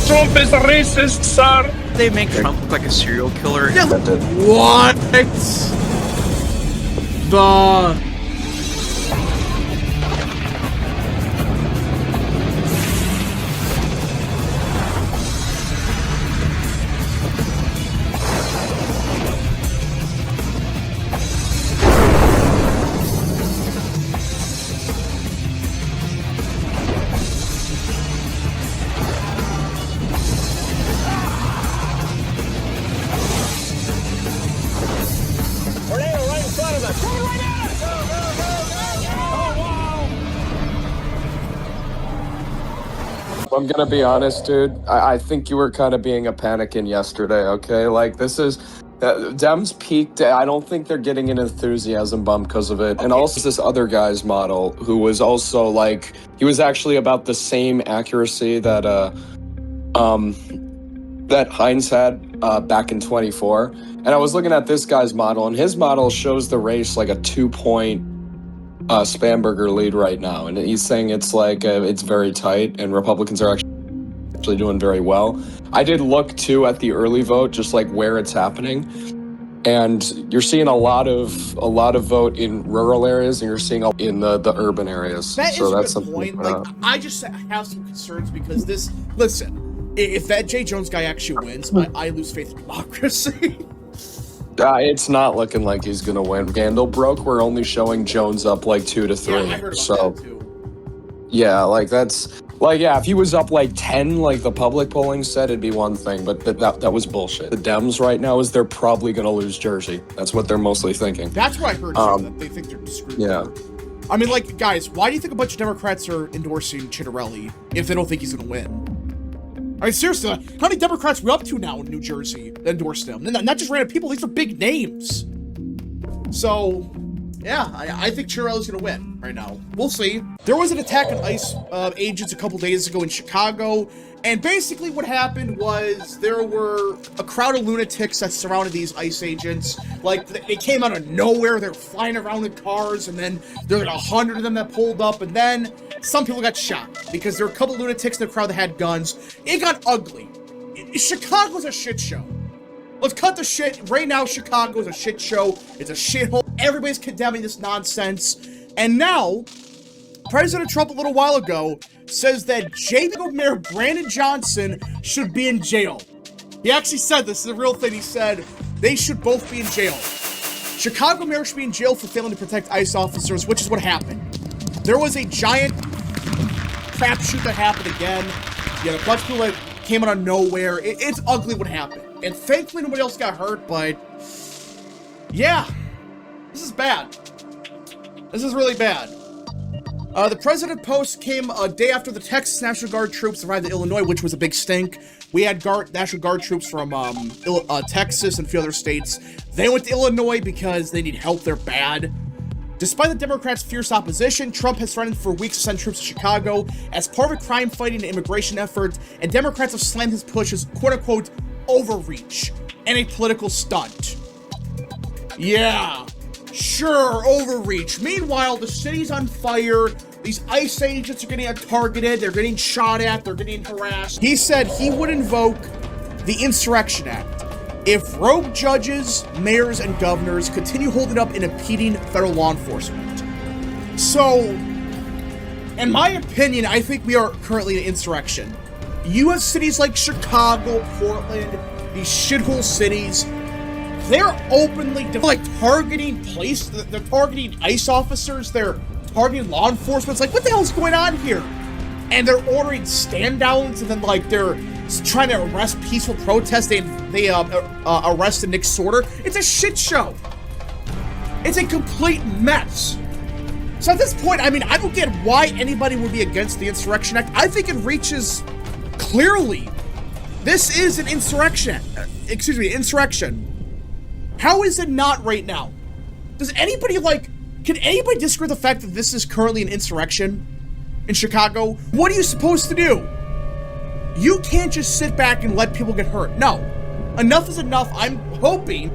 Trump is a racist, sir. They make Trump look like a serial killer. Yeah, what? The... I'm gonna be honest, dude. I think you were kind of being a panicking yesterday, okay? Like, this is... Dems peaked. I don't think they're getting an enthusiasm bump because of it. Okay. And also this other guy's model, who was also, like... He was actually about the same accuracy that, that Heinz had back in 24. And I was looking at this guy's model, and his model shows the race like a 2-point Spamberger lead right now, and he's saying it's like it's very tight, and Republicans are actually doing very well. I did look too at the early vote, just like where it's happening, and you're seeing a lot of vote in rural areas, and you're seeing in the urban areas. That is a good point. Like, I just have some concerns because this. Listen, if that Jay Jones guy actually wins, I lose faith in democracy. It's not looking like he's gonna win. Gandil broke. We're only showing Jones up like 2 to 3. Yeah, I heard about that too. Yeah, like that's like if he was up like 10, like the public polling said, it'd be one thing. But that was bullshit. The Dems right now is they're probably gonna lose Jersey. That's what they're mostly thinking. That's what I heard too. That they think they're screwed. Yeah. I mean, like, guys, why do you think a bunch of Democrats are endorsing Chitterelli if they don't think he's gonna win? I mean, seriously, how many Democrats are we up to now in New Jersey that endorsed him? Not just random people, these are big names. So, yeah, I think Chitterelli's going to win right now. We'll see. There was an attack on ICE agents a couple days ago in Chicago, and basically what happened was there were a crowd of lunatics that surrounded these ICE agents. Like, they came out of nowhere, they were flying around in cars, and then there were like 100 of them that pulled up, and then some people got shot because there were a couple lunatics in the crowd that had guns. It got ugly. Chicago's a shit show. Let's cut the shit. Right now, Chicago is a shit show. It's a shithole. Everybody's condemning this nonsense. And now, President Trump a little while ago says that Chicago Mayor Brandon Johnson should be in jail. He actually said this is a real thing. He said they should both be in jail. Chicago Mayor should be in jail for failing to protect ICE officers, which is what happened. There was a giant crapshoot that happened again. You had a bunch of people that came out of nowhere. It's ugly what happened. And thankfully nobody else got hurt, but yeah, this is bad. This is really bad. The President post came a day after the Texas National Guard troops arrived in Illinois, which was a big stink. We had National Guard troops from Texas and a few other states. They went to Illinois because they need help. They're bad. Despite the Democrats' fierce opposition, Trump has threatened for weeks to send troops to Chicago as part of a crime-fighting and immigration effort, and Democrats have slammed his push as quote-unquote overreach and a political stunt. Yeah, sure, overreach. Meanwhile, the city's on fire. These ICE agents are getting targeted. They're getting shot at. They're getting harassed. He said he would invoke the Insurrection Act if rogue judges, mayors, and governors continue holding up and impeding federal law enforcement. So, in my opinion, I think we are currently in insurrection. You have cities like Chicago, Portland, these shithole cities. They're openly targeting they're targeting ICE officers, they're targeting law enforcement. It's like, what the hell is going on here? And they're ordering stand-downs, and then they're trying to arrest peaceful protests. They arrested Nick Sorter. It's a shit show. It's a complete mess. So at this point, I mean, I don't get why anybody would be against the Insurrection Act. I think it reaches clearly. This is an insurrection. Insurrection. How is it not right now? Does anybody can anybody disagree with the fact that this is currently an insurrection in Chicago? What are you supposed to do? You can't just sit back and let people get hurt. No. Enough is enough. I'm hoping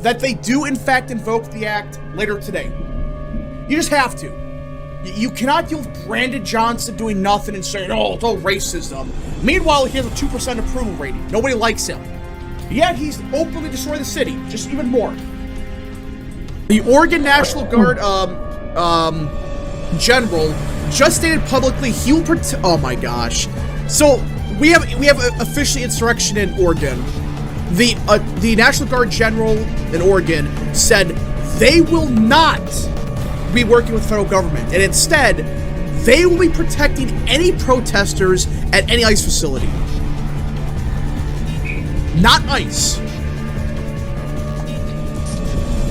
that they do, in fact, invoke the act later today. You just have to. You cannot deal with Brandon Johnson doing nothing and saying, oh, it's all racism. Meanwhile, he has a 2% approval rating. Nobody likes him. Yet he's openly destroying the city, just even more. The Oregon National Guard general just stated publicly he will oh my gosh. So we have officially insurrection in Oregon. The National Guard general in Oregon said they will not be working with the federal government, and instead they will be protecting any protesters at any ICE facility. Not ICE.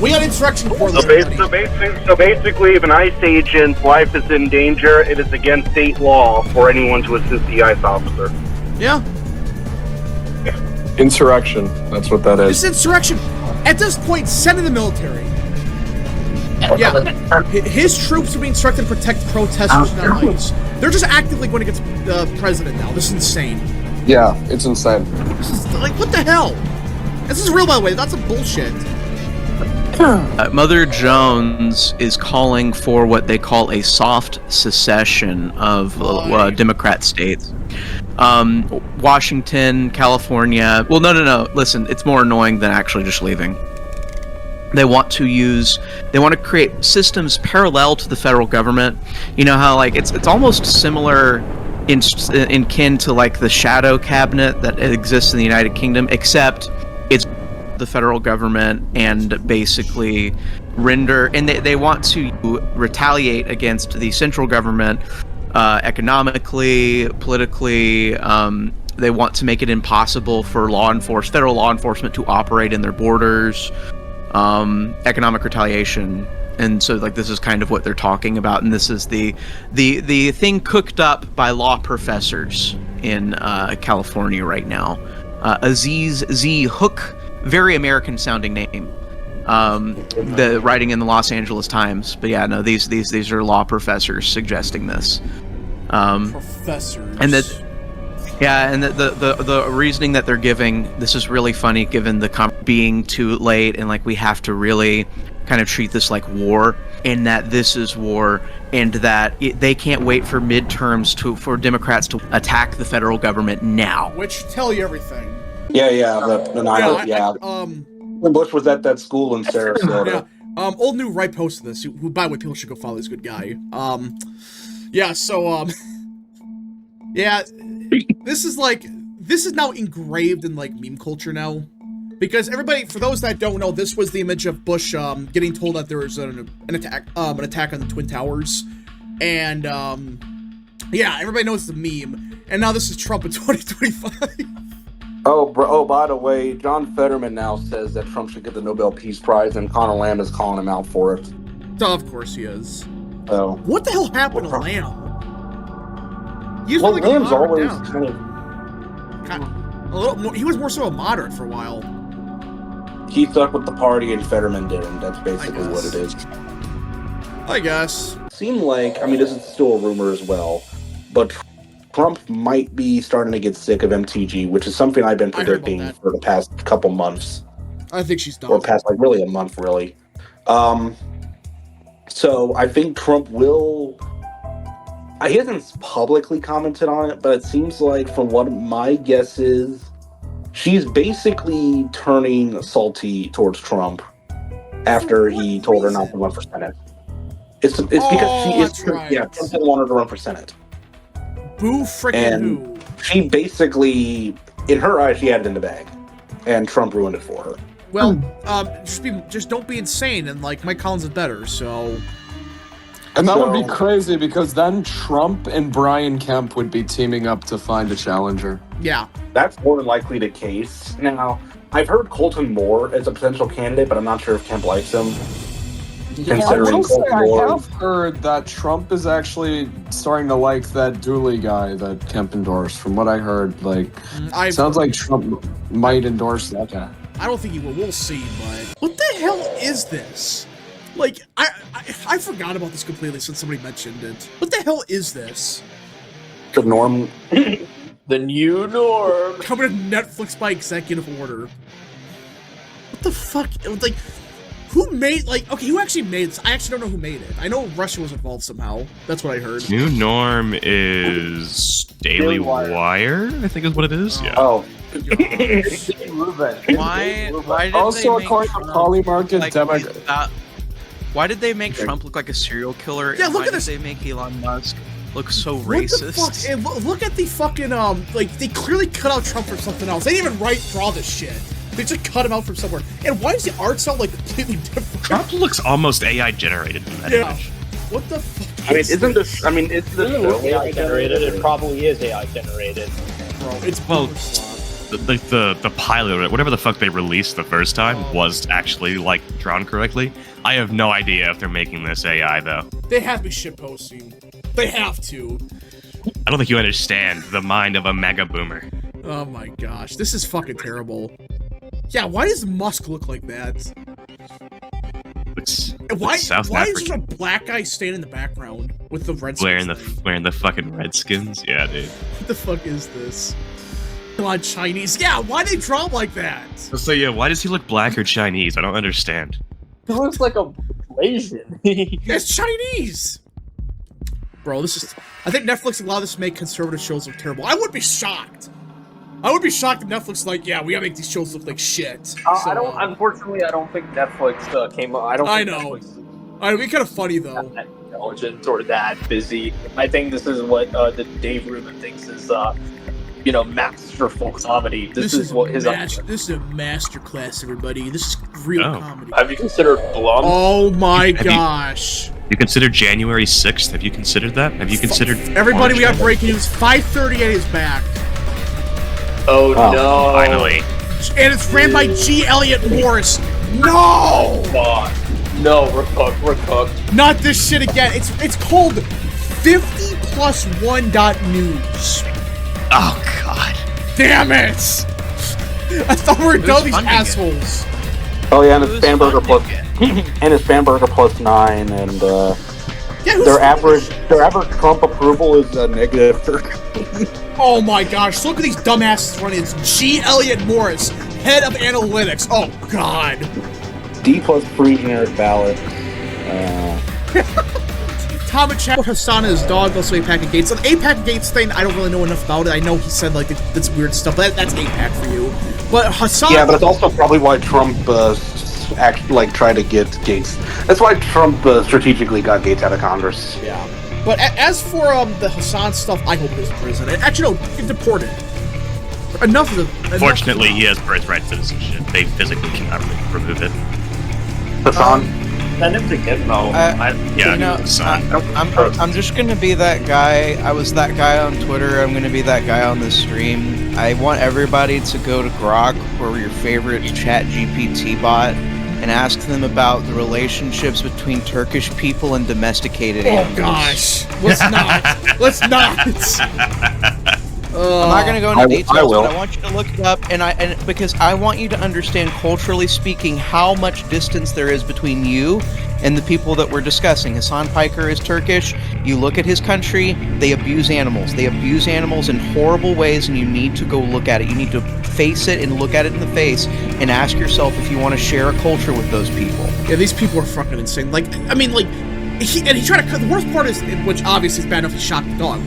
We got insurrection for this. So basically, if an ICE agent's life is in danger, it is against state law for anyone to assist the ICE officer. Yeah. Insurrection. That's what that is. This insurrection. At this point, send in the military. Yeah. His troops are being instructed to protect protesters, not ICE. They're just actively going against the president now. This is insane. Yeah, it's insane. This is like, what the hell? This is real, by the way. That's some bullshit. Mother Jones is calling for what they call a soft secession of Democrat states. Washington, California. Well, no. Listen, it's more annoying than actually just leaving. They want to create systems parallel to the federal government. You know how, like, it's almost similar in kin to, like, the shadow cabinet that exists in the United Kingdom, except it's the federal government and basically they want to retaliate against the central government economically, politically. They want to make it impossible for federal law enforcement to operate in their borders. Economic retaliation, and so, like, this is kind of what they're talking about, and this is the thing cooked up by law professors in California right now. Aziz Z. Hook, very American sounding name. The writing in the Los Angeles Times, but yeah, no, these are law professors suggesting this. Professors. And that. Yeah, and the reasoning that they're giving, this is really funny given the being too late, and, like, we have to really kind of treat this like war, and that this is war, and that they can't wait for midterms for Democrats to attack the federal government now. Which tell you everything. When Bush was at that school in Sarasota. Yeah. Old New Right posted this, who, by the way, people should go follow. He's a good guy. Yeah, this is now engraved in, like, meme culture now. Because everybody, for those that don't know, this was the image of Bush getting told that there was an attack on the Twin Towers. And, yeah, everybody knows the meme. And now this is Trump in 2025. Oh, by the way, John Fetterman now says that Trump should get the Nobel Peace Prize, and Conor Lamb is calling him out for it. Oh, of course he is. Oh. What the hell happened to Lamb? Lamb's always kind of a little more. He was more so a moderate for a while. He stuck with the party, and Fetterman didn't. That's basically what it is. I guess. Seemed like, I mean, this is still a rumor as well, but Trump might be starting to get sick of MTG, which is something I've been predicting for the past couple months. I think she's done. Or past, like, really a month, really. So I think Trump will. He hasn't publicly commented on it, but it seems like, from what my guess is, she's basically turning salty towards Trump after he told her not to run for Senate. It's because she is. Right. Yeah, Trump didn't want her to run for Senate. Boo frickin' boo. She basically, in her eyes, she had it in the bag, and Trump ruined it for her. Well, just don't be insane, and, like, Mike Collins is better, so. And that would be crazy, because then Trump and Brian Kemp would be teaming up to find a challenger. Yeah. That's more than likely the case. Now, I've heard Colton Moore as a potential candidate, but I'm not sure if Kemp likes him. Considering I have heard that Trump is actually starting to like that Dooley guy that Kemp endorsed. From what I heard, like, sounds like Trump might endorse that guy. I don't think he will. We'll see, but what the hell is this? Like, I forgot about this completely since somebody mentioned it. What the hell is this? The norm. The new norm. Coming to Netflix by executive order. What the fuck? Like, Who made, like, okay, who actually made this? I actually don't know who made it. I know Russia was involved somehow. That's what I heard. New norm is Daily Wire, I think is what it is. Yeah. Oh. Why did Also, they make according to Trump Polymarket, like why did they make Trump look like a serial killer? Yeah, and look why at this. did they make Elon Musk look so What the racist? fuck? And look at the fucking, like, they clearly cut out Trump from something else. They didn't even draw this shit. They just cut him out from somewhere. And why does the art sound, like, completely different? Trump looks almost AI generated in that Yeah. image. What the fuck? I mean, isn't this? I mean, it's the show AI generated. It probably is AI generated. Bro, it's Well, boomer slop. The pilot, whatever the fuck they released the first time, was actually like drawn correctly. I have no idea if they're making this AI though. They have to be shitposting. They have to. I don't think you understand the mind of a mega boomer. Oh my gosh, this is fucking terrible. Yeah, why does Musk look like that? It's, And why? it's South Why is there a African. black guy standing in the background with the red? Wearing the fucking redskins. Yeah, dude. What the fuck is this? Come on, Chinese. Yeah, why they draw like that? So yeah, why does he look black or Chinese? I don't understand. He looks like a Asian. It's Chinese. Bro, this is. I think Netflix allowed us to make conservative shows look terrible. I would be shocked. I would be shocked if Netflix like, yeah, we gotta make these shows look like shit. So, I don't. Unfortunately, I don't think Netflix came up. I think know. Netflix It'd be kind of funny though. that intelligent or that busy. I think this is what the Dave Rubin thinks is, masterful comedy. This is what his. This is a master class, everybody. This is real Oh. comedy. Have you considered Blum? Oh my Have you- gosh. You considered January 6th? Have you considered that? Have you considered Everybody, we got March? breaking news. 538 is back. Oh no! Finally. And it's ran by G. Elliott Morris. No! God. No, we're cooked. Not this shit again. It's called 50+1.news. Oh god. Damn it! I thought we were Who's done, these funding it? assholes. Oh yeah, and Who's it's Spanberger funding plus, and it's Spanberger +9, and Yeah, who's their average Trump approval is negative 13. Oh my gosh, look at these dumbasses running. It's G. Elliott Morris, head of analytics. Oh god. D plus free generic ballot. Tom and Chad Hassan and his dog, also APAC and Gates. On the APAC and Gates thing, I don't really know enough about it. I know he said like that's weird stuff, but that's APAC for you. But Hassan, Yeah, but it's also probably why Trump tried to get Gates. That's why Trump strategically got Gates out of Congress. yeah. But as for the Hassan stuff, I hope he goes to prison. Actually, no, get deported. Enough of the. Fortunately, he has birthright citizenship. They physically cannot remove it. Hassan? Send him to Gizmo. Yeah, You know, son. I'm just gonna be that guy. I was that guy on Twitter. I'm gonna be that guy on this stream. I want everybody to go to Grok or your favorite Chat GPT bot and ask them about the relationships between Turkish people and domesticated Oh animals. gosh, let's not. Let's not. I'm not gonna go into I details, will. but I want you to look it up, and because I want you to understand, culturally speaking, how much distance there is between you and the people that we're discussing. Hassan Piker is Turkish. You look at his country; they abuse animals. They abuse animals in horrible ways, and you need to go look at it. You need to face it and look at it in the face, and ask yourself if you want to share a culture with those people. Yeah, these people are fucking insane. Like, I mean, like, he tried to. The worst part is, which obviously is bad enough, he shot the dog.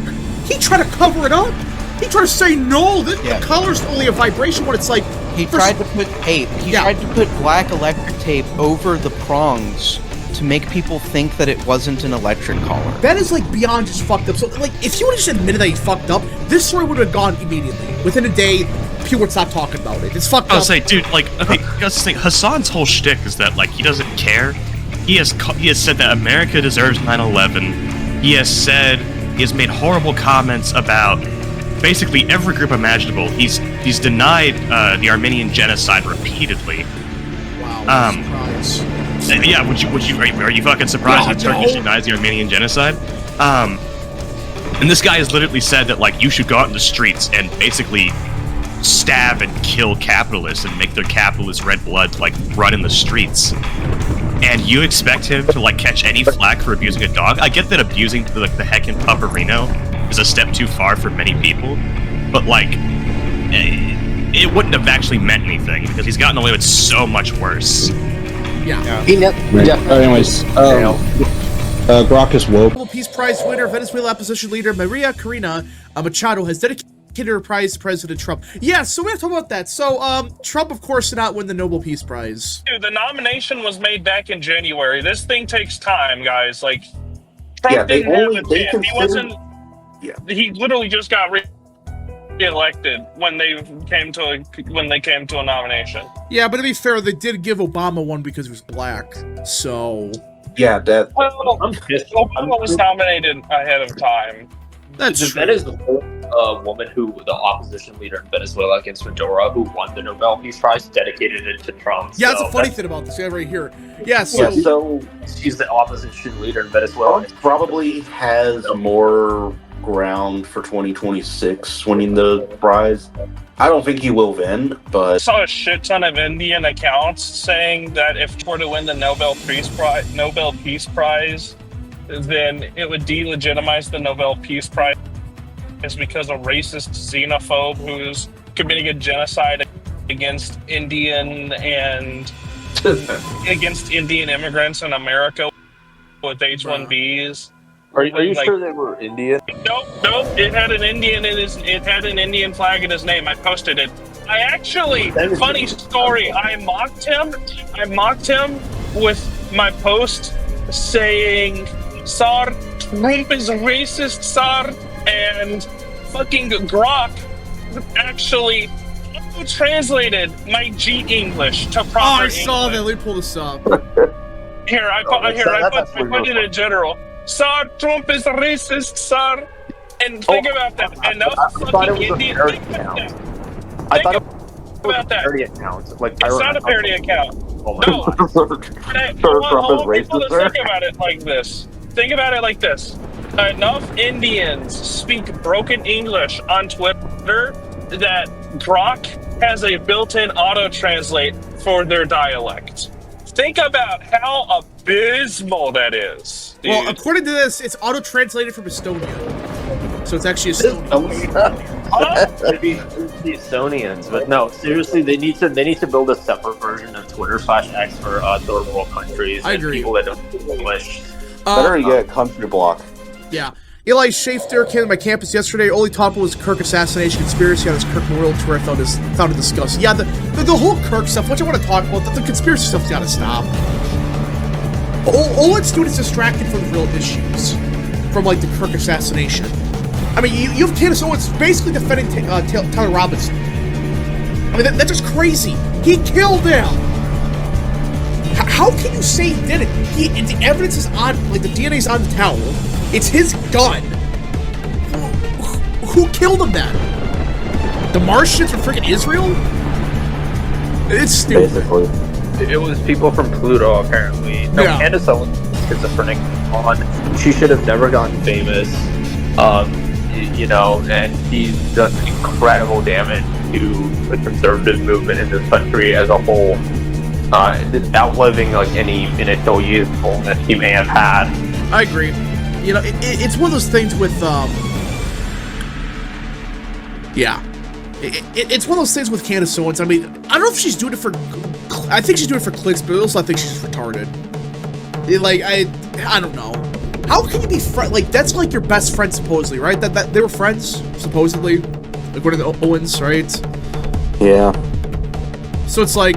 He tried to cover it up. He tried to say no. The color's only a vibration when it's like. He tried to put tape. He tried to put black electric tape over the prongs to make people think that it wasn't an electric collar. That is like beyond just fucked up. So like, if he would have just admitted that he fucked up, this story would have gone immediately. Within a day, people would stop talking about it. It's fucked I up. was like, dude, like, okay, that's the thing. Hassan's whole shtick is that, like, he doesn't care. He has said that America deserves 9/11. He has made horrible comments about basically every group imaginable. He's denied the Armenian genocide repeatedly. Wow. Surprise. Yeah, are you fucking surprised that Turkish denies the Armenian genocide? And this guy has literally said that, like, you should go out in the streets and basically stab and kill capitalists and make their capitalist red blood, like, run in the streets. And you expect him to, like, catch any flack for abusing a dog? I get that abusing, like, the heckin' pupperino is a step too far for many people, but, like, it wouldn't have actually meant anything, because he's gotten away with so much worse. Yeah. He anyways, Grok is woke. Nobel Peace Prize winner, Venezuela opposition leader Maria Corina Machado has dedicated her prize to President Trump. Yeah, so we have to talk about that. So, Trump, of course, did not win the Nobel Peace Prize. Dude, the nomination was made back in January. This thing takes time, guys. Like, Trump Yeah, they didn't have only- a they chance. He considered- wasn't. Yeah. He literally just got re-elected when they came to a nomination. Yeah, but to be fair, they did give Obama one because he was black. So Yeah, that. Well, I'm pissed. Obama was nominated ahead of time. that's The true. Venezuela woman who, the opposition leader in Venezuela against Maduro, who won the Nobel Peace Prize, dedicated it to Trump. Yeah, that's So a funny thing about this. Yeah, right here. Yeah, so Yeah, so she's the opposition leader in Venezuela. Trump probably has more ground for 2026 winning the prize. I don't think he will win, I but saw a shit ton of Indian accounts saying that if he were to win the Nobel Peace Prize, then it would delegitimize the Nobel Peace Prize because a racist xenophobe who's committing a genocide against Indian and against Indian immigrants in America with H-1Bs. Are you Like- sure they were Indian? Nope. It had an Indian flag in his name. I posted it. I actually, funny story. I mocked him with my post saying, "Sir, Trump is racist, sir," and fucking Grok actually translated my G English to proper I English. saw that. Let me pull this up. Here, I put it in general. Sir, Trump is racist, sir. And think about that. Enough fucking Indian. Think about that. I thought it about was a that. parody account. Like, It's not a parody account. Oh my No. god. I Trump want is people racist, to sir? think about it like this. Think about it like this. Enough Indians speak broken English on Twitter that Grok has a built-in auto-translate for their dialect. Think about how abysmal that is. Dude. Well, according to this, it's auto-translated from Estonian. So it's actually Estonian. Maybe the Estonians, but no, seriously, they need to build a separate version of Twitter/X for third world countries I and agree. people that don't speak English. Better get country block. Yeah. Eli Schaefer came to my campus yesterday. Only topic was Kirk assassination conspiracy on his Kirk memorial tour. I found it disgusting. Yeah, the whole Kirk stuff, which I want to talk about, the conspiracy stuff's got to stop. All it's doing is distracting from the real issues, from like the Kirk assassination. I mean, you have Candace Owens basically defending Tyler Robinson. I mean, that's just crazy. He killed him. How can you say he did it? The evidence is on, like the DNA's on the towel. It's his gun. Who killed him then? The Martians from freaking Israel? It's stupid. Basically. It was people from Pluto, apparently. No, Yeah. Candace Owens is schizophrenic. She should have never gotten famous. You know, and he's done incredible damage to the conservative movement in this country as a whole, outliving like any initial usefulness he may have had. I agree. You know, it's one of those things with, yeah. It's one of those things with Candace Owens. I mean, I don't know if she's doing it for, I think she's doing it for clicks, but also I think she's retarded. I don't know. How can you be like, that's like your best friend, supposedly, right? That they were friends, supposedly, according to Owens, right? Yeah. So it's like,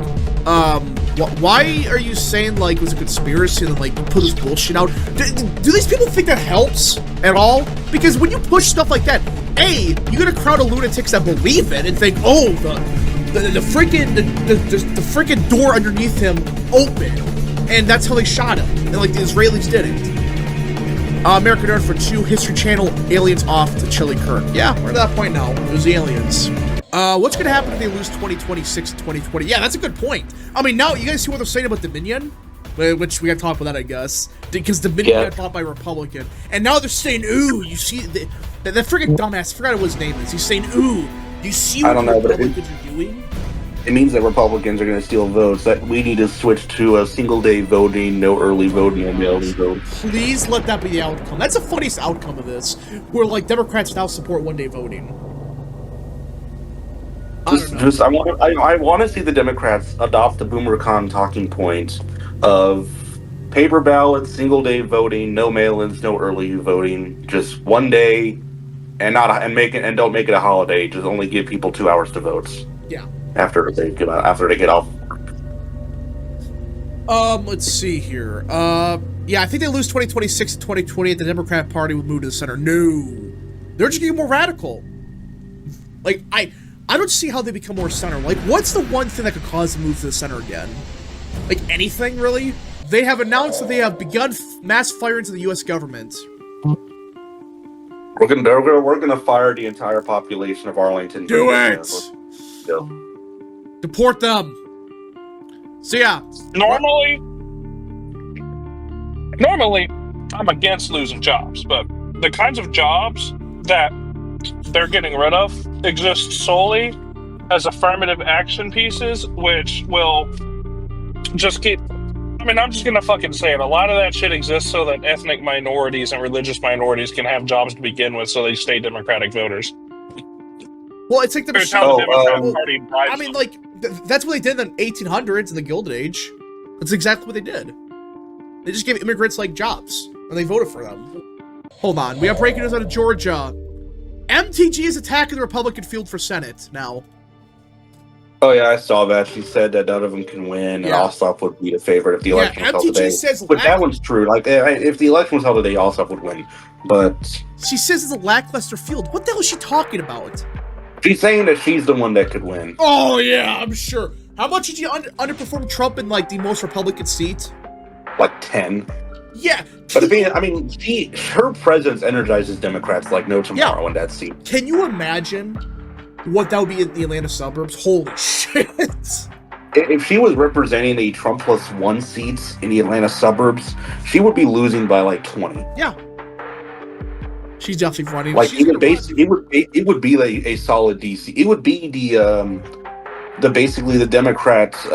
why are you saying, like, it was a conspiracy and, like, put this bullshit out? Do these people think that helps at all? Because when you push stuff like that, A, you get a crowd of lunatics that believe it and think, oh, the freaking door underneath him opened, and that's how they shot him. And, like, the Israelis did it. American Nerd for 2, History Channel, aliens off to Chili Kirk. Yeah, we're at that point now. It was the aliens. What's gonna happen if they lose 2026 and 2020? Yeah, that's a good point. I mean, now you guys see what they're saying about Dominion? Which we gotta talk about that, I guess. Because Dominion got bought by a Republican. And now they're saying, ooh, you see, that freaking dumbass, I forgot what his name is. He's saying, ooh, you see what the Republicans are doing? it means that Republicans are going to steal votes. That we need to switch to a single-day voting, no early voting, and mail-in vote. Please let that be the outcome. That's the funniest outcome of this, where like Democrats now support one-day voting. I want to see the Democrats adopt the BoomerCon talking point of paper ballots, single day voting, no mail-ins, no early voting, just one day, and don't make it a holiday. Just only give people 2 hours to vote. Yeah. After they get off. Let's see here. Yeah, I think they lose 2026 and 2020. The Democrat Party would move to the center. No, they're just getting more radical. Like, I don't see how they become more center. Like, what's the one thing that could cause them to move to the center again? Like, anything, really? They have announced that they have begun mass firings of the U.S. government. We're gonna fire the entire population of Arlington. Do it! Yeah. Deport them! So, yeah. Normally, I'm against losing jobs, but the kinds of jobs that they're getting rid of exist solely as affirmative action pieces, which will just keep... I mean, I'm just gonna fucking say it. A lot of that shit exists so that ethnic minorities and religious minorities can have jobs to begin with, so they stay Democratic voters. Well, it's like the Party I mean, like, that's what they did in the 1800s in the Gilded Age. That's exactly what they did. They just gave immigrants, like, jobs, and they voted for them. Hold on, we have breaking news out of Georgia. MTG is attacking the Republican field for Senate now. Oh yeah, I saw that. She said that none of them can win, and Ossoff would be the favorite if the election was held today. Says but that one's true. Like, if the election was held today, Ossoff would win. But she says it's a lackluster field. What the hell is she talking about? She's saying that she's the one that could win. Oh yeah, I'm sure. How much did you underperform Trump in, like, the most Republican seat? Like 10. Yeah. But I mean, her presence energizes Democrats like no tomorrow in that seat. Can you imagine what that would be in the Atlanta suburbs? Holy shit. If she was representing a Trump +1 seats in the Atlanta suburbs, she would be losing by like 20. Yeah. She's definitely running. Like, it would be like a solid DC. It would be the basically the Democrats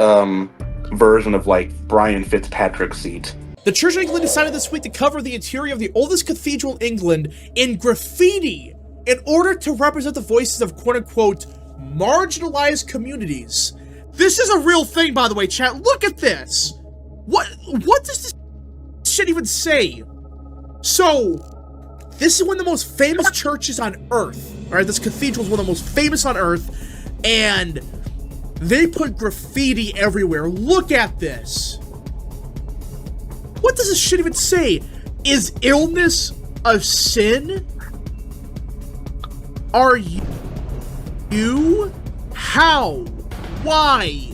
version of like Brian Fitzpatrick's seat. The Church of England decided this week to cover the interior of the oldest cathedral in England in graffiti in order to represent the voices of quote-unquote marginalized communities. This is a real thing, by the way, chat. Look at this. What does this shit even say? So, this is one of the most famous churches on earth. Alright, this cathedral is one of the most famous on earth, and they put graffiti everywhere. Look at this. What does this shit even say? Is illness a sin? Are you? How? Why?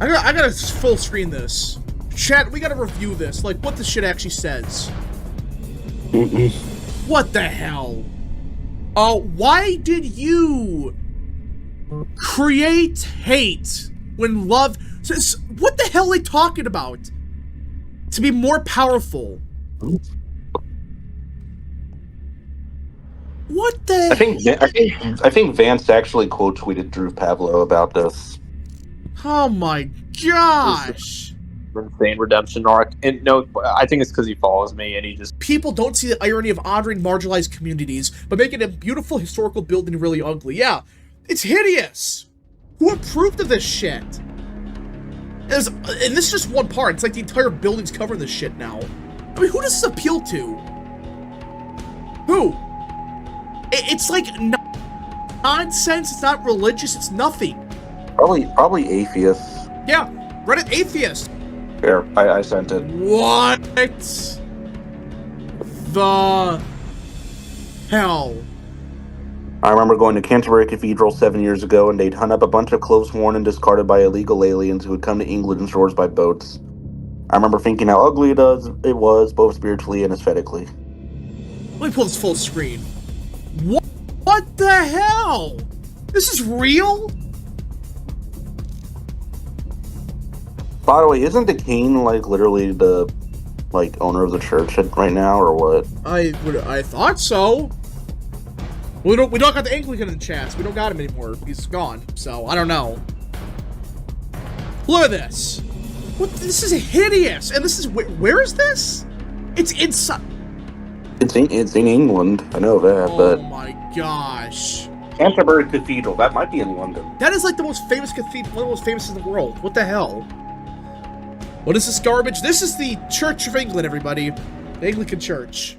I gotta full screen this. Chat, we gotta review this. Like, what this shit actually says. What the hell? Why did you create hate when love... What the hell are they talking about? To be more powerful. What the... I think Vance actually quote tweeted Drew Pavlo about this. Oh my gosh. Insane redemption arc. And no, I think it's because he follows me and he just... People don't see the irony of honoring marginalized communities, but making a beautiful historical building really ugly. Yeah, it's hideous. Who approved of this shit? And this is just one part. It's like the entire building's covering this shit now. I mean, who does this appeal to? Who? It's like nonsense. It's not religious. It's nothing. Probably atheists. Yeah, Reddit atheist. Here, I sent it. What the hell? I remember going to Canterbury Cathedral 7 years ago, and they'd hunt up a bunch of clothes worn and discarded by illegal aliens who had come to England and shores by boats. I remember thinking how ugly it was, both spiritually and aesthetically. Let me pull this full screen. What the hell? This is real? By the way, isn't the king like literally the owner of the church right now, or what? I thought so. We don't got the Anglican in the chats. We don't got him anymore. He's gone. So I don't know. Look at this. What? This is hideous. And this is where is this? It's inside. It's in England. I know that, but. Oh my gosh. Canterbury Cathedral. That might be in London. That is like the most famous cathedral, one of the most famous in the world. What the hell? What is this garbage? This is the Church of England, everybody. The Anglican Church.